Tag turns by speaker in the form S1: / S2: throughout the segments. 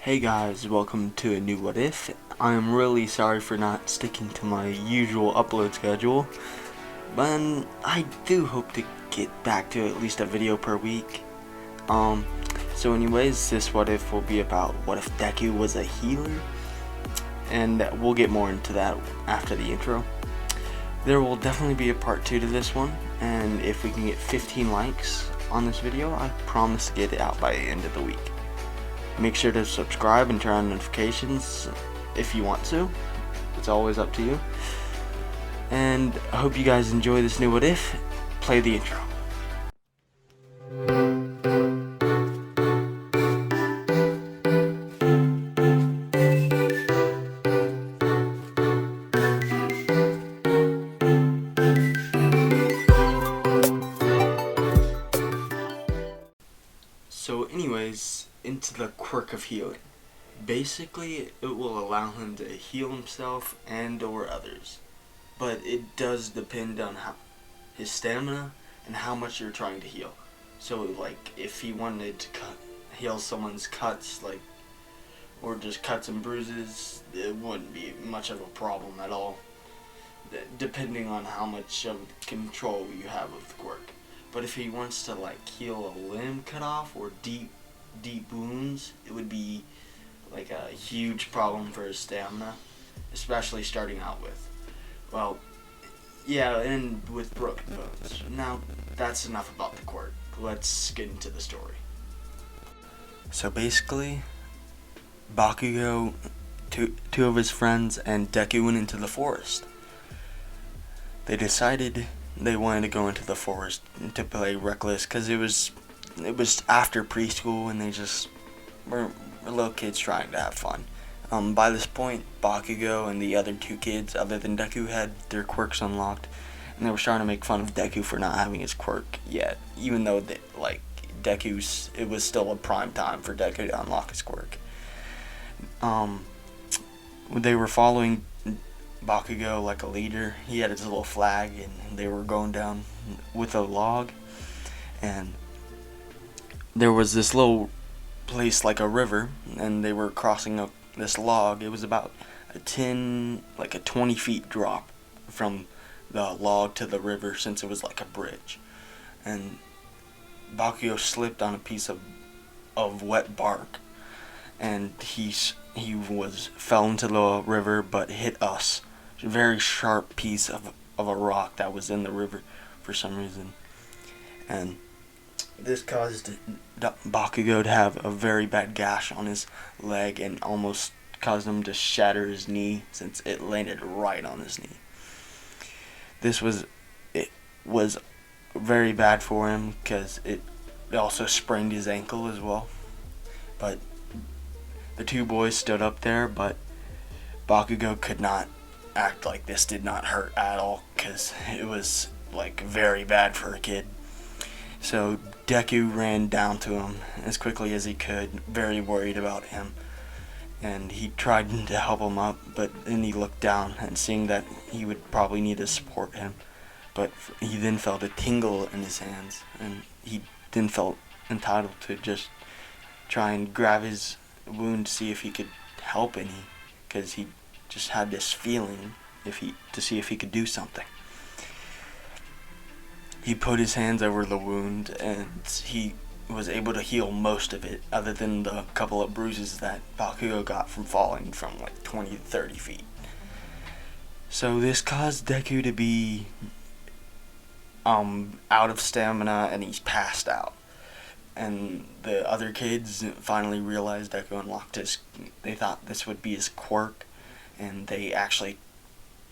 S1: Hey guys, welcome to a new What If. I'm really sorry for not sticking to my usual upload schedule, but I do hope to get back to at least a video per week. So anyways, this What If will be about what if Deku was a healer, and we'll get more into that after the intro. There will definitely be a part 2 to this one, and if we can get 15 likes on this video, I promise to get it out by the end of the week. Make sure to subscribe and turn on notifications if you want to. It's always up to you. And I hope you guys enjoy this new What If. Play the intro. So anyways, into the quirk of healing. Basically, it will allow him to heal himself and or others. But it does depend on his stamina and how much you're trying to heal. So like if he wanted to heal someone's cuts, or just cuts and bruises, it wouldn't be much of a problem at all, depending on how much of control you have of the quirk. But if he wants to heal a limb cut off or deep wounds, it would be like a huge problem for his stamina, especially starting out with. Well, yeah, and with broken bones. Now, that's enough about the quirk. Let's get into the story. So basically, Bakugo, two of his friends, and Deku went into the forest. They decided they wanted to go into the forest to play reckless because it was after preschool and they just were little kids trying to have fun. By this point, Bakugo and the other two kids, other than Deku, had their quirks unlocked, and they were starting to make fun of Deku for not having his quirk yet, even though Deku's, it was still a prime time for Deku to unlock his quirk. They were following Bakugo like a leader. He had his little flag, and they were going down with a log, and there was this little place like a river, and they were crossing this log. It was about a 20 feet drop from the log to the river, since it was like a bridge, and Bakugo slipped on a piece of wet bark, and he fell into the river, but hit a very sharp piece of a rock that was in the river for some reason, and this caused Bakugo to have a very bad gash on his leg and almost caused him to shatter his knee, since it landed right on his knee. It was very bad for him because it also sprained his ankle as well. But the two boys stood up there, but Bakugo could not act like this did not hurt at all, because it was very bad for a kid. So Deku ran down to him as quickly as he could, very worried about him, and he tried to help him up, but then he looked down and seeing that he would probably need to support him, but he then felt a tingle in his hands, and he then felt entitled to just try and grab his wound to see if he could help any, because he just had this feeling to see if he could do something. He put his hands over the wound, and he was able to heal most of it, other than the couple of bruises that Bakugo got from falling from 20 to 30 feet. So this caused Deku to be out of stamina, and he's passed out. And the other kids finally realized Deku unlocked they thought this would be his quirk, and they actually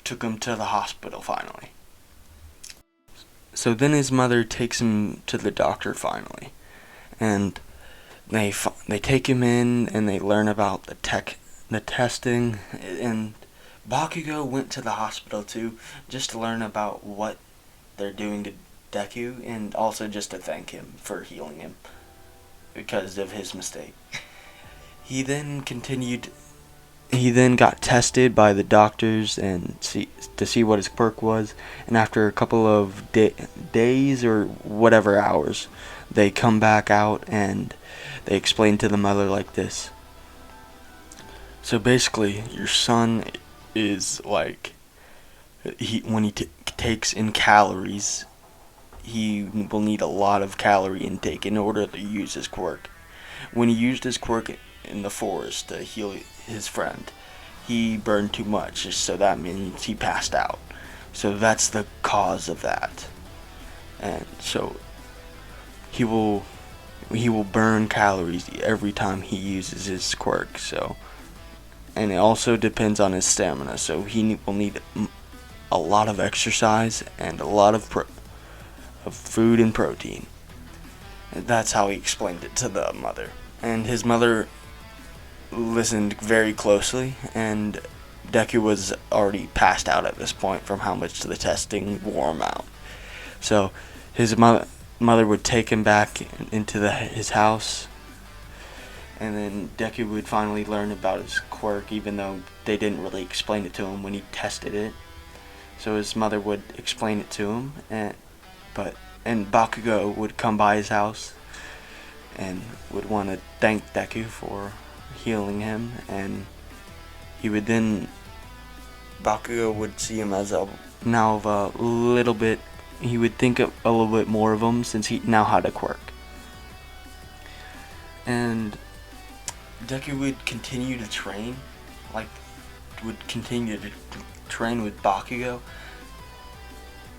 S1: took him to the hospital finally. So then his mother takes him to the doctor finally, and they take him in and they learn about the testing, and Bakugo went to the hospital too, just to learn about what they're doing to Deku, and also just to thank him for healing him because of his mistake. He then got tested by the doctors and to see what his quirk was, and after a couple of days or whatever hours, they come back out and they explain to the mother like this: So basically, your son is like, when he takes in calories, he will need a lot of calorie intake in order to use his quirk. When he used his quirk in the forest to heal his friend, he burned too much, so that means he passed out. So that's the cause of that. And so he will burn calories every time he uses his quirk. So, and it also depends on his stamina. So he will need a lot of exercise and a lot of food and protein. And that's how he explained it to the mother. And his mother listened very closely, and Deku was already passed out at this point from how much the testing wore him out. So his mother would take him back into his house, and then Deku would finally learn about his quirk, even though they didn't really explain it to him when he tested it. So his mother would explain it to him, and Bakugo would come by his house and would want to thank Deku for healing him, and Bakugo would see him as a little bit. He would think a little bit more of him since he now had a quirk. And Deku would continue to train, with Bakugo.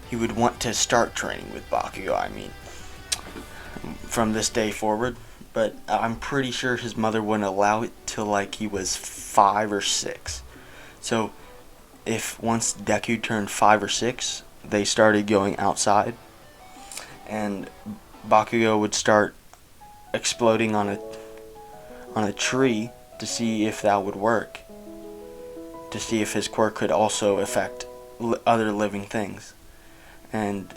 S1: He would want to start training with Bakugo, from this day forward. But I'm pretty sure his mother wouldn't allow it till he was 5 or 6. So if once Deku turned 5 or 6, they started going outside, and Bakugo would start exploding on a tree to see if that would work, to see if his quirk could also affect other living things. And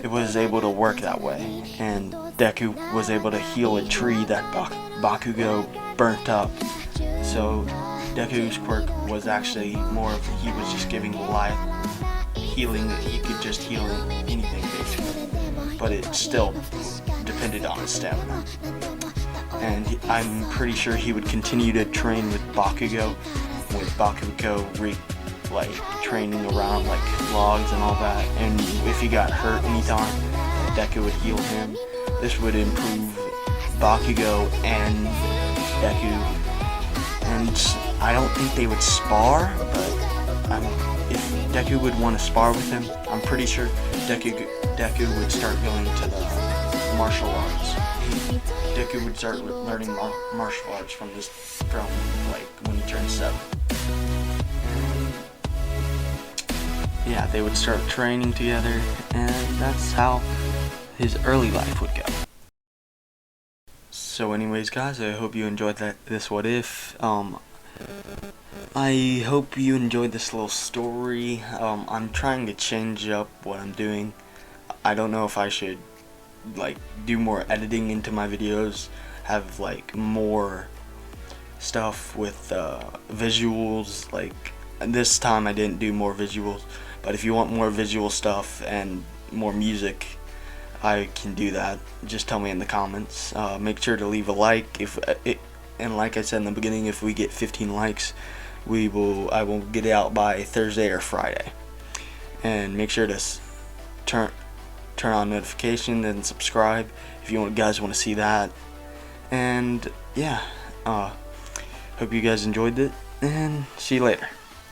S1: it was able to work that way, and Deku was able to heal a tree that Bakugo burnt up. So Deku's quirk was actually he was just giving life healing, that he could just heal anything basically, but it still depended on his stamina. And I'm pretty sure he would continue to train with Bakugo, training around logs and all that, and if he got hurt anytime, Deku would heal him. This would improve Bakugo and Deku, and I don't think they would spar, but if Deku would want to spar with him, I'm pretty sure Deku would start going to the martial arts. Deku would start learning martial arts from when he turned 7. Yeah, they would start training together, and that's how his early life would go. So anyways, guys, I hope you enjoyed this what if. I hope you enjoyed this little story. I'm trying to change up what I'm doing. I don't know if I should do more editing into my videos, have more stuff with visuals. This time I didn't do more visuals, but if you want more visual stuff and more music, I can do that. Just tell me in the comments. Make sure to leave a like and like I said in the beginning, if we get 15 likes, I will get it out by Thursday or Friday. And make sure to turn on notifications and subscribe if you guys want to see that. And yeah, hope you guys enjoyed it, and see you later.